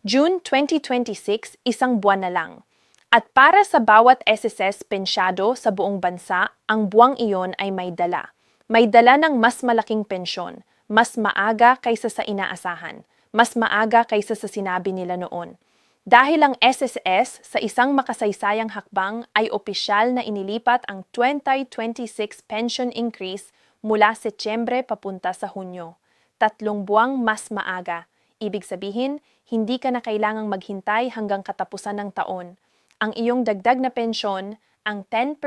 June 2026, isang buwan na lang. At para sa bawat SSS pensyado sa buong bansa, ang buwang iyon ay may dala. May dala ng mas malaking pensyon, mas maaga kaysa sa inaasahan, mas maaga kaysa sa sinabi nila noon. Dahil ang SSS sa isang makasaysayang hakbang ay opisyal na inilipat ang 2026 pension increase mula Setyembre papunta sa Hunyo. 3 buwang mas maaga. Ibig sabihin, hindi ka na kailangang maghintay hanggang katapusan ng taon. Ang iyong dagdag na pensyon, ang 10%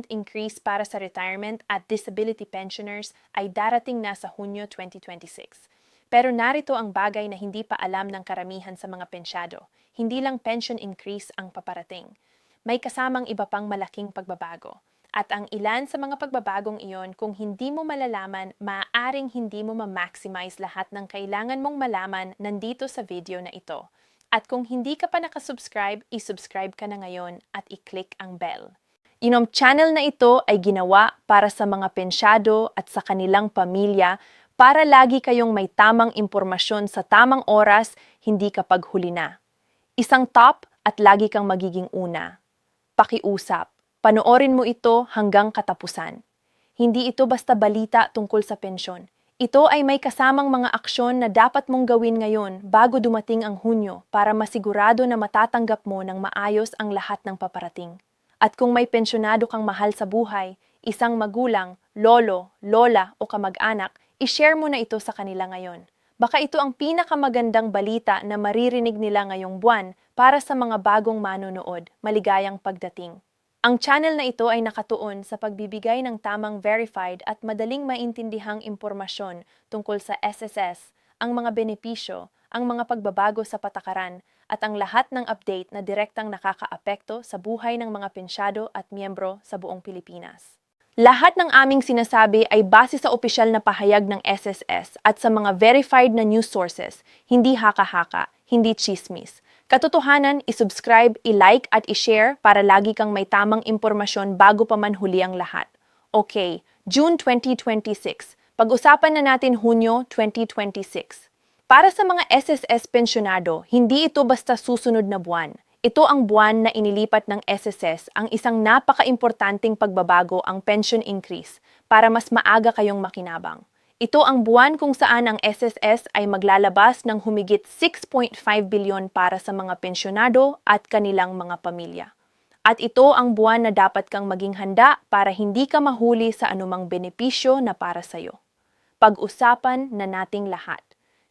increase para sa retirement at disability pensioners ay darating na sa Hunyo 2026. Pero narito ang bagay na hindi pa alam ng karamihan sa mga pensyado. Hindi lang pension increase ang paparating. May kasamang iba pang malaking pagbabago. At ang ilan sa mga pagbabagong iyon, kung hindi mo malalaman, maaaring hindi mo ma-maximize lahat ng kailangan mong malaman nandito sa video na ito. At kung hindi ka pa nakasubscribe, isubscribe ka na ngayon at i-click ang bell. Yung channel na ito ay ginawa para sa mga pensyado at sa kanilang pamilya para lagi kayong may tamang impormasyon sa tamang oras, hindi kapag huli na. Isang top at lagi kang magiging una. Pakiusap, panoorin mo ito hanggang katapusan. Hindi ito basta balita tungkol sa pensyon. Ito ay may kasamang mga aksyon na dapat mong gawin ngayon bago dumating ang Hunyo para masigurado na matatanggap mo ng maayos ang lahat ng paparating. At kung may pensyonado kang mahal sa buhay, isang magulang, lolo, lola o kamag-anak, i-share mo na ito sa kanila ngayon. Baka ito ang pinakamagandang balita na maririnig nila ngayong buwan para sa mga bagong manonood. Maligayang pagdating. Ang channel na ito ay nakatuon sa pagbibigay ng tamang verified at madaling maintindihang impormasyon tungkol sa SSS, ang mga benepisyo, ang mga pagbabago sa patakaran, at ang lahat ng update na direktang nakakaapekto sa buhay ng mga pensyado at miyembro sa buong Pilipinas. Lahat ng aming sinasabi ay base sa opisyal na pahayag ng SSS at sa mga verified na news sources, hindi haka-haka, hindi chismis. Katotohanan, isubscribe, i-like at i-share para lagi kang may tamang impormasyon bago pa man huli ang lahat. Okay, June 2026. Pag-usapan na natin Hunyo 2026. Para sa mga SSS pensyonado, hindi ito basta susunod na buwan. Ito ang buwan na inilipat ng SSS ang isang napaka-importanting pagbabago ang pension increase para mas maaga kayong makinabang. Ito ang buwan kung saan ang SSS ay maglalabas ng humigit 6.5 bilyon para sa mga pensyonado at kanilang mga pamilya. At ito ang buwan na dapat kang maging handa para hindi ka mahuli sa anumang benepisyo na para sa'yo. Pag-usapan na nating lahat.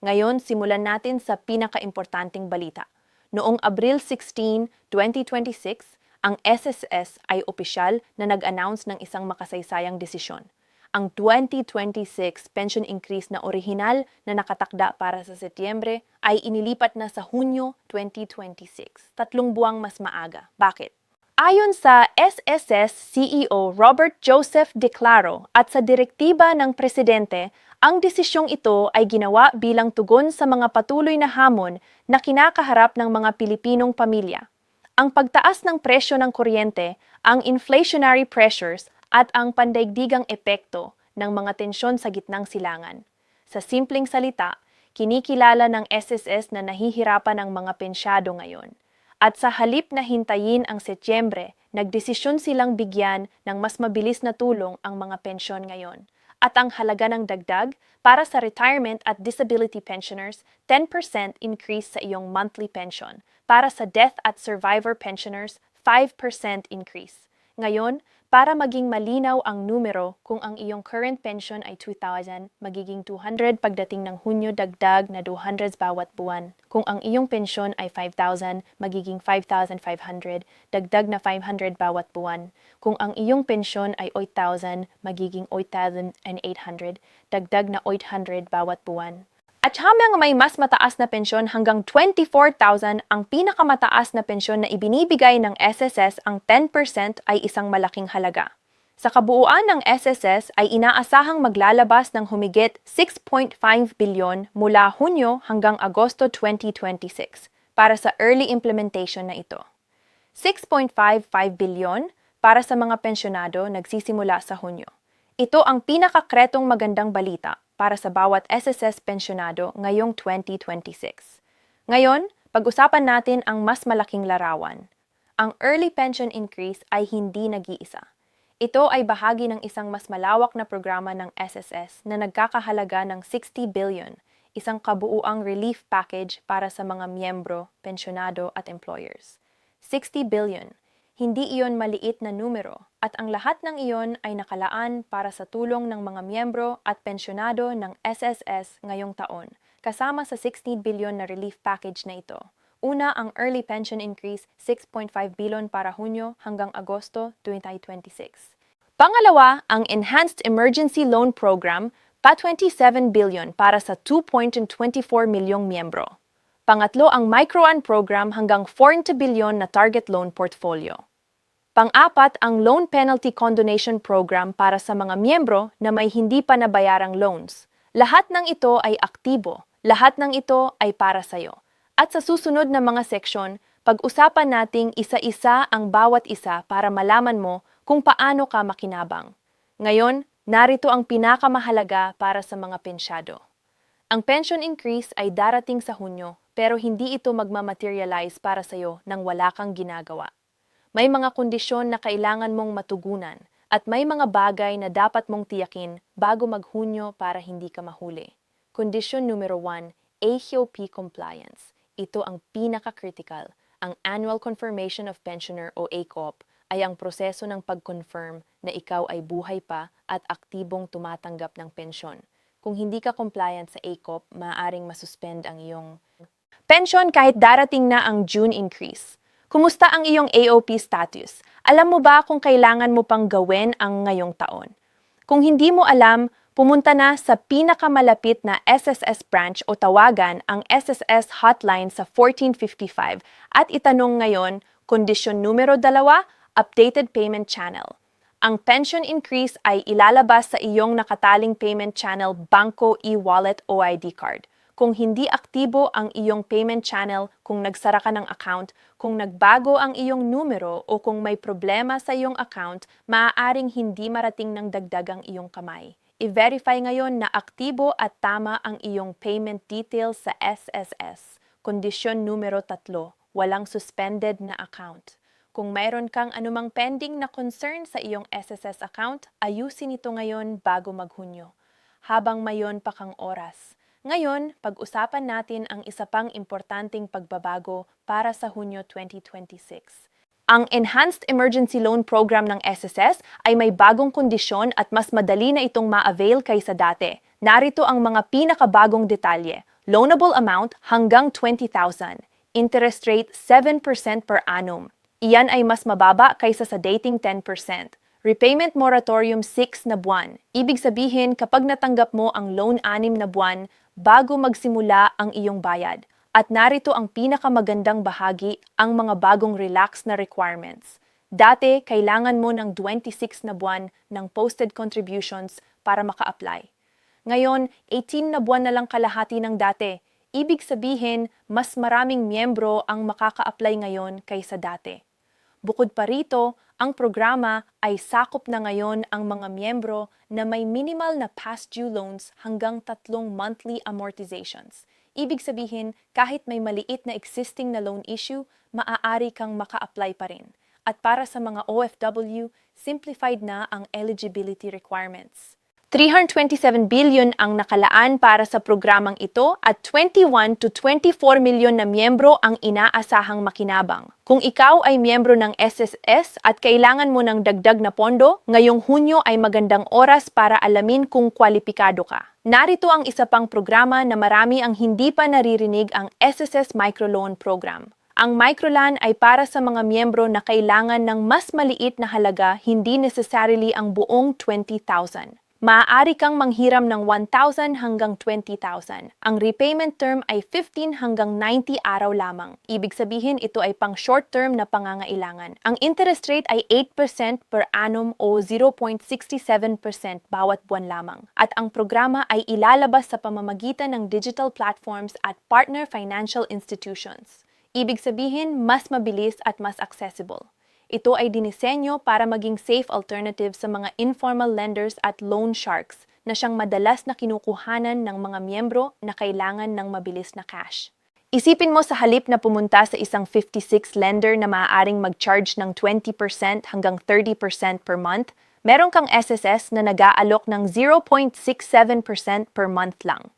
Ngayon, simulan natin sa pinaka-importanting balita. Noong Abril 16, 2026, ang SSS ay opisyal na nag-announce ng isang makasaysayang desisyon. Ang 2026 pension increase na orihinal na nakatakda para sa Setyembre ay inilipat na sa Hunyo 2026, 3 buwang mas maaga. Bakit? Ayon sa SSS CEO Robert Joseph Declaro at sa direktiba ng Presidente, ang desisyong ito ay ginawa bilang tugon sa mga patuloy na hamon na kinakaharap ng mga Pilipinong pamilya. Ang pagtaas ng presyo ng kuryente, ang inflationary pressures at ang pandaigdigang epekto ng mga tensyon sa gitnang silangan. Sa simpleng salita, kinikilala ng SSS na nahihirapan ang mga pensyado ngayon. At sa halip na hintayin ang Setyembre, nagdesisyon silang bigyan ng mas mabilis na tulong ang mga pensyon ngayon. At ang halaga ng dagdag, para sa retirement at disability pensioners, 10% increase sa iyong monthly pension. Para sa death at survivor pensioners, 5% increase. Ngayon, para maging malinaw ang numero, kung ang iyong current pension ay 2,000, magiging 200 pagdating ng Hunyo, dagdag na 200 bawat buwan. Kung ang iyong pensyon ay 5,000, magiging 5,500, dagdag na 500 bawat buwan. Kung ang iyong pensyon ay 8,000, magiging 8,800, dagdag na 800 bawat buwan. At habang may mas mataas na pensyon hanggang 24,000, ang pinakamataas na pensyon na ibinibigay ng SSS, ang 10% ay isang malaking halaga. Sa kabuuan ng SSS ay inaasahang maglalabas ng humigit 6.5 bilyon mula Hunyo hanggang Agosto 2026 para sa early implementation na ito. 6.55 bilyon para sa mga pensyonado nagsisimula sa Hunyo. Ito ang pinakakretong magandang balita para sa bawat SSS pensyonado ngayong 2026. Ngayon, Pag-usapan natin ang mas malaking larawan. Ang early pension increase ay hindi nag-iisa. Ito ay bahagi ng isang mas malawak na programa ng SSS na nagkakahalaga ng 60 billion, isang kabuuang relief package para sa mga miyembro, pensyonado at employers. 60 billion, hindi iyon maliit na numero at ang lahat ng iyon ay nakalaan para sa tulong ng mga miyembro at pensyonado ng SSS ngayong taon, kasama sa 16 billion na relief package na ito. Una, ang early pension increase, 6.5 billion para Hunyo hanggang Agosto 2026. Pangalawa, ang Enhanced Emergency Loan Program, pa 27 billion para sa 2.24 milyong miyembro. Pangatlo, ang Microan Program hanggang 40 billion na target loan portfolio. Pang-apat, ang Loan Penalty Condonation Program para sa mga miyembro na may hindi pa nabayarang loans. Lahat ng ito ay aktibo, lahat ng ito ay para sa'yo. At sa susunod na mga seksyon, pag-usapan nating isa-isa ang bawat isa para malaman mo kung paano ka makinabang. Ngayon, narito ang pinakamahalaga para sa mga pensyado. Ang pension increase ay darating sa Hunyo, pero hindi ito magmamaterialize para sa'yo nang wala kang ginagawa. May mga kondisyon na kailangan mong matugunan at may mga bagay na dapat mong tiyakin bago mag-Hunyo para hindi ka mahuli. Kondisyon numero 1, AHOP compliance. Ito ang pinaka-critical. Ang Annual Confirmation of Pensioner o ACOP ay ang proseso ng pag-confirm na ikaw ay buhay pa at aktibong tumatanggap ng pensyon. Kung hindi ka compliant sa ACOP, maaaring masuspend ang iyong pension kahit darating na ang June increase. Kumusta ang iyong AOP status? Alam mo ba kung kailangan mo pang gawin ang ngayong taon? Kung hindi mo alam, pumunta na sa pinakamalapit na SSS branch o tawagan ang SSS hotline sa 1455 at itanong ngayon, kondisyon numero 2, updated payment channel. Ang pension increase ay ilalabas sa iyong nakataling payment channel Bangko e-wallet o ID card. Kung hindi aktibo ang iyong payment channel, kung nagsara ka ng account, kung nagbago ang iyong numero o kung may problema sa iyong account, maaaring hindi marating ng dagdag ang iyong kamay. I-verify ngayon na aktibo at tama ang iyong payment details sa SSS. Kondisyon numero 3, walang suspended na account. Kung mayroon kang anumang pending na concern sa iyong SSS account, ayusin ito ngayon bago mag-Hunyo, habang mayon pa kang oras. Ngayon, pag-usapan natin ang isa pang importanteng pagbabago para sa Hunyo 2026. Ang Enhanced Emergency Loan Program ng SSS ay may bagong kondisyon at mas madali na itong ma-avail kaysa dati. Narito ang mga pinakabagong detalye. Loanable amount hanggang 20,000. Interest rate 7% per annum. Iyan ay mas mababa kaysa sa dating 10%. Repayment moratorium 6 na buwan. Ibig sabihin kapag natanggap mo ang loan 6 na buwan bago magsimula ang iyong bayad. At narito ang pinakamagandang bahagi, ang mga bagong relaxed na requirements. Dati, kailangan mo ng 26 na buwan ng posted contributions para maka-apply. Ngayon, 18 na buwan na lang kalahati ng dati. Ibig sabihin, mas maraming miyembro ang makaka-apply ngayon kaysa dati. Bukod pa rito, ang programa ay sakop na ngayon ang mga miyembro na may minimal na past due loans hanggang 3 monthly amortizations. Ibig sabihin, kahit may maliit na existing na loan issue, maaari kang maka-apply pa rin. At para sa mga OFW, simplified na ang eligibility requirements. 327 billion ang nakalaan para sa programang ito at 21 to 24 milyon na miyembro ang inaasahang makinabang. Kung ikaw ay miyembro ng SSS at kailangan mo ng dagdag na pondo, ngayong Hunyo ay magandang oras para alamin kung kwalipikado ka. Narito ang isa pang programa na marami ang hindi pa naririnig, ang SSS Microloan Program. Ang Microlan ay para sa mga miyembro na kailangan ng mas maliit na halaga, hindi necessarily ang buong 20,000. Maaari kang manghiram ng 1,000 hanggang 20,000. Ang repayment term ay 15 hanggang 90 araw lamang. Ibig sabihin ito ay pang short term na pangangailangan. Ang interest rate ay 8% per annum o 0.67% bawat buwan lamang. At ang programa ay ilalabas sa pamamagitan ng digital platforms at partner financial institutions. Ibig sabihin, mas mabilis at mas accessible. Ito ay dinisenyo para maging safe alternative sa mga informal lenders at loan sharks na siyang madalas na kinukuhanan ng mga miyembro na kailangan ng mabilis na cash. Isipin mo sa halip na pumunta sa isang 56 lender na maaaring mag-charge ng 20% hanggang 30% per month, meron kang SSS na nag-aalok ng 0.67% per month lang.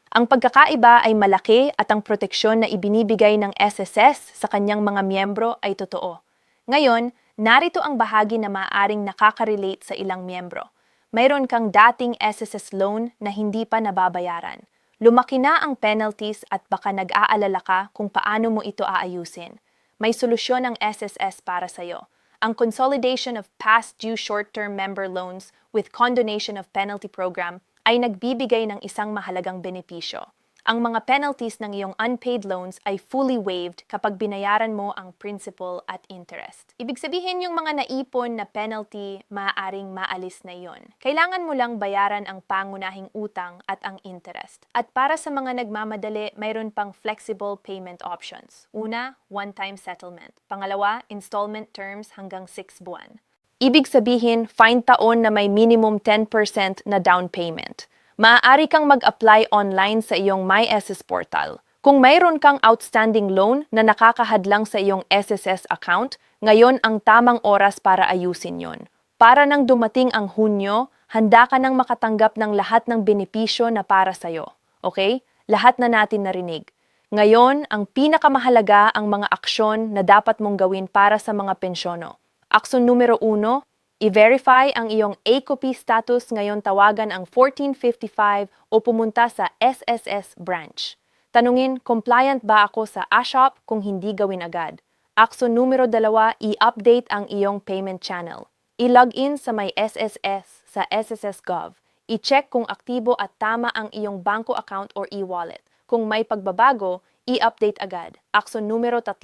Ang pagkakaiba ay malaki at ang proteksyon na ibinibigay ng SSS sa kanyang mga miyembro ay totoo. Ngayon, narito ang bahagi na maaaring nakaka-relate sa ilang miyembro. Mayroon kang dating SSS loan na hindi pa nababayaran. Lumaki na ang penalties at baka nag-aalala ka kung paano mo ito aayusin. May solusyon ang SSS para sa'yo. Ang Consolidation of Past Due Short-Term Member Loans with Condonation of Penalty Program ay nagbibigay ng isang mahalagang benepisyo. Ang mga penalties ng iyong unpaid loans ay fully waived kapag binayaran mo ang principal at interest. Ibig sabihin yung mga naipon na penalty, maaaring maalis na iyon. Kailangan mo lang bayaran ang pangunahing utang at ang interest. At para sa mga nagmamadali, mayroon pang flexible payment options. Una, one-time settlement. Pangalawa, installment terms hanggang 6 buwan. Ibig sabihin, fine taon na may minimum 10% na down payment. Maaari kang mag-apply online sa iyong MySS portal. Kung mayroon kang outstanding loan na nakakahadlang sa iyong SSS account, ngayon ang tamang oras para ayusin yon. Para nang dumating ang Hunyo, handa ka nang makatanggap ng lahat ng benepisyo na para sa'yo. Okay? Lahat na natin narinig. Ngayon, ang pinakamahalaga ang mga aksyon na dapat mong gawin para sa mga pensyono. Aksyon numero 1, i-verify ang iyong ACOP status, ngayon tawagan ang 1455 o pumunta sa SSS branch. Tanungin, compliant ba ako sa ASHOP? Kung hindi, gawin agad. Aksyon numero 2, i-update ang iyong payment channel. I-login sa may SSS sa SSS Gov. I-check kung aktibo at tama ang iyong banko account or e-wallet. Kung may pagbabago, i-update agad. Aksyon numero 3,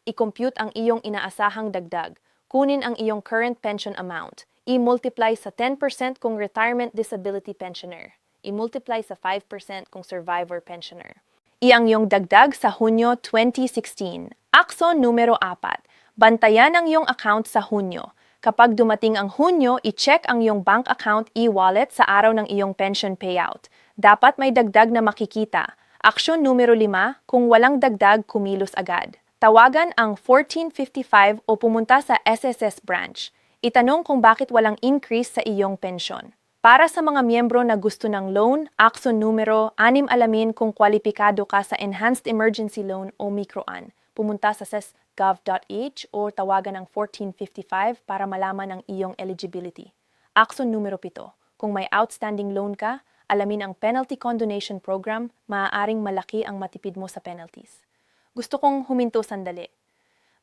i-compute ang iyong inaasahang dagdag. Kunin ang iyong current pension amount. I-multiply sa 10% kung retirement disability pensioner. I-multiply sa 5% kung survivor pensioner. Iyang iyong dagdag sa Hunyo 2016. Aksyon numero 4. Bantayan ang iyong account sa Hunyo. Kapag dumating ang Hunyo, i-check ang iyong bank account e-wallet sa araw ng iyong pension payout. Dapat may dagdag na makikita. Aksyon numero 5. Kung walang dagdag, kumilos agad. Tawagan ang 1455 o pumunta sa SSS branch. Itanong kung bakit walang increase sa iyong pensyon. Para sa mga miyembro na gusto ng loan, aksyon numero 6, alamin kung kwalipikado ka sa Enhanced Emergency Loan o Microan. Pumunta sa sesgov.h o tawagan ang 1455 para malaman ang iyong eligibility. Aksyon numero 7, kung may outstanding loan ka, alamin ang Penalty Condonation Program, maaaring malaki ang matipid mo sa penalties. Gusto kong huminto sandali.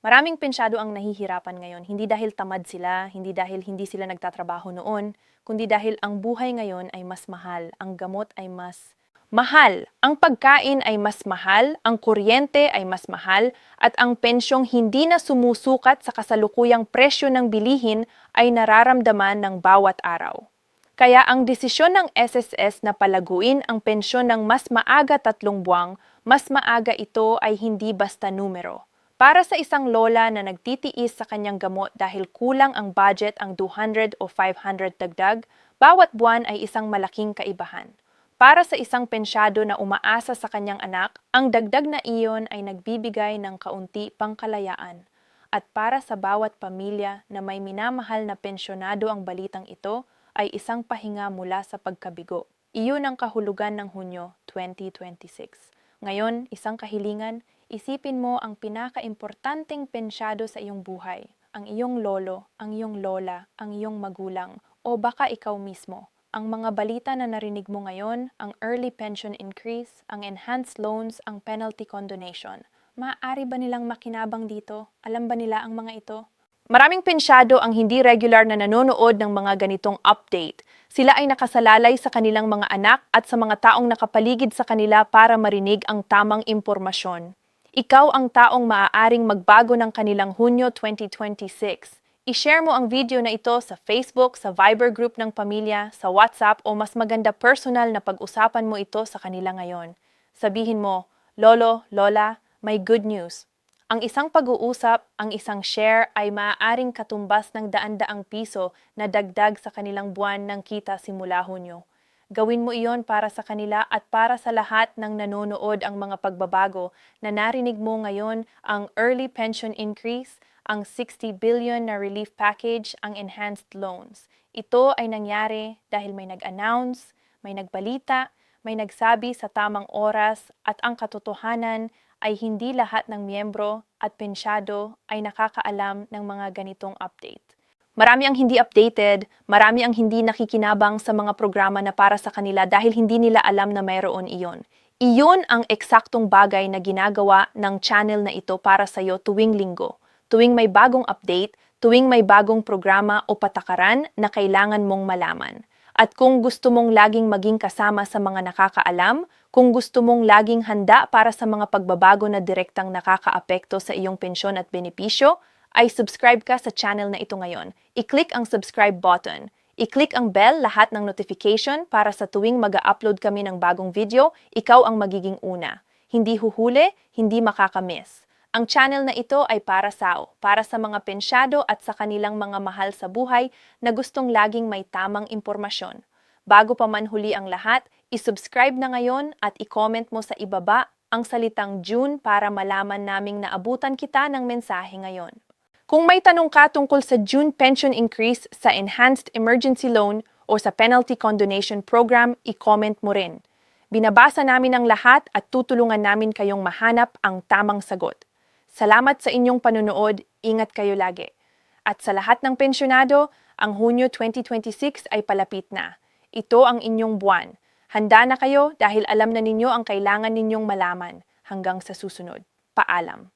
Maraming pensyado ang nahihirapan ngayon, hindi dahil tamad sila, hindi dahil hindi sila nagtatrabaho noon, kundi dahil ang buhay ngayon ay mas mahal, ang gamot ay mas mahal, ang pagkain ay mas mahal, ang kuryente ay mas mahal, at ang pensyong hindi na sumusukat sa kasalukuyang presyo ng bilihin ay nararamdaman ng bawat araw. Kaya ang desisyon ng SSS na palaguin ang pensyon ng mas maaga 3 buwang, mas maaga ito ay hindi basta numero. Para sa isang lola na nagtitiis sa kanyang gamot dahil kulang ang budget ang 200 o 500 dagdag, bawat buwan ay isang malaking kaibahan. Para sa isang pensyado na umaasa sa kanyang anak, ang dagdag na iyon ay nagbibigay ng kaunti pang kalayaan. At para sa bawat pamilya na may minamahal na pensyonado, ang balitang ito ay isang pahinga mula sa pagkabigo. Iyon ang kahulugan ng Hunyo 2026. Ngayon, isang kahilingan, isipin mo ang pinaka-importanteng pensyado sa iyong buhay. Ang iyong lolo, ang iyong lola, ang iyong magulang, o baka ikaw mismo. Ang mga balita na narinig mo ngayon, ang early pension increase, ang enhanced loans, ang penalty condonation. Maaari ba nilang makinabang dito? Alam ba nila ang mga ito? Maraming pensyado ang hindi regular na nanonood ng mga ganitong update. Sila ay nakasalalay sa kanilang mga anak at sa mga taong nakapaligid sa kanila para marinig ang tamang impormasyon. Ikaw ang taong maaaring magbago ng kanilang Hunyo 2026. I-share mo ang video na ito sa Facebook, sa Viber group ng pamilya, sa WhatsApp, o mas maganda personal na pag-usapan mo ito sa kanila ngayon. Sabihin mo, Lolo, Lola, may good news. Ang isang pag-uusap, ang isang share ay maaaring katumbas ng daan-daang piso na dagdag sa kanilang buwan ng kita simula Hunyo. Gawin mo iyon para sa kanila at para sa lahat ng nanonood ang mga pagbabago na narinig mo ngayon, ang early pension increase, ang 60 billion na relief package, ang enhanced loans. Ito ay nangyari dahil may nag-announce, may nagbalita, may nagsabi sa tamang oras at ang katotohanan ay hindi lahat ng miyembro at pensyado ay nakakaalam ng mga ganitong update. Marami ang hindi updated, marami ang hindi nakikinabang sa mga programa na para sa kanila dahil hindi nila alam na mayroon iyon. Iyon ang eksaktong bagay na ginagawa ng channel na ito para sa iyo tuwing linggo. Tuwing may bagong update, tuwing may bagong programa o patakaran na kailangan mong malaman. At kung gusto mong laging maging kasama sa mga nakakaalam, kung gusto mong laging handa para sa mga pagbabago na direktang nakakaapekto sa iyong pensyon at benepisyo, ay subscribe ka sa channel na ito ngayon. I-click ang subscribe button. I-click ang bell, lahat ng notification para sa tuwing mag-upload kami ng bagong video, ikaw ang magiging una. Hindi huhuli, hindi makakamiss. Ang channel na ito ay para sa mga pensyado at sa kanilang mga mahal sa buhay na gustong laging may tamang impormasyon. Bago pa man huli ang lahat, i-subscribe na ngayon at i-comment mo sa ibaba ang salitang June para malaman naming naabutan kita ng mensahe ngayon. Kung may tanong ka tungkol sa June pension increase, sa Enhanced Emergency Loan o sa Penalty Condonation Program, i-comment mo rin. Binabasa namin ang lahat at tutulungan namin kayong mahanap ang tamang sagot. Salamat sa inyong panunood, ingat kayo lagi. At sa lahat ng pensyonado, ang Hunyo 2026 ay palapit na. Ito ang inyong buwan. Handa na kayo dahil alam na ninyo ang kailangan ninyong malaman. Hanggang sa susunod. Paalam.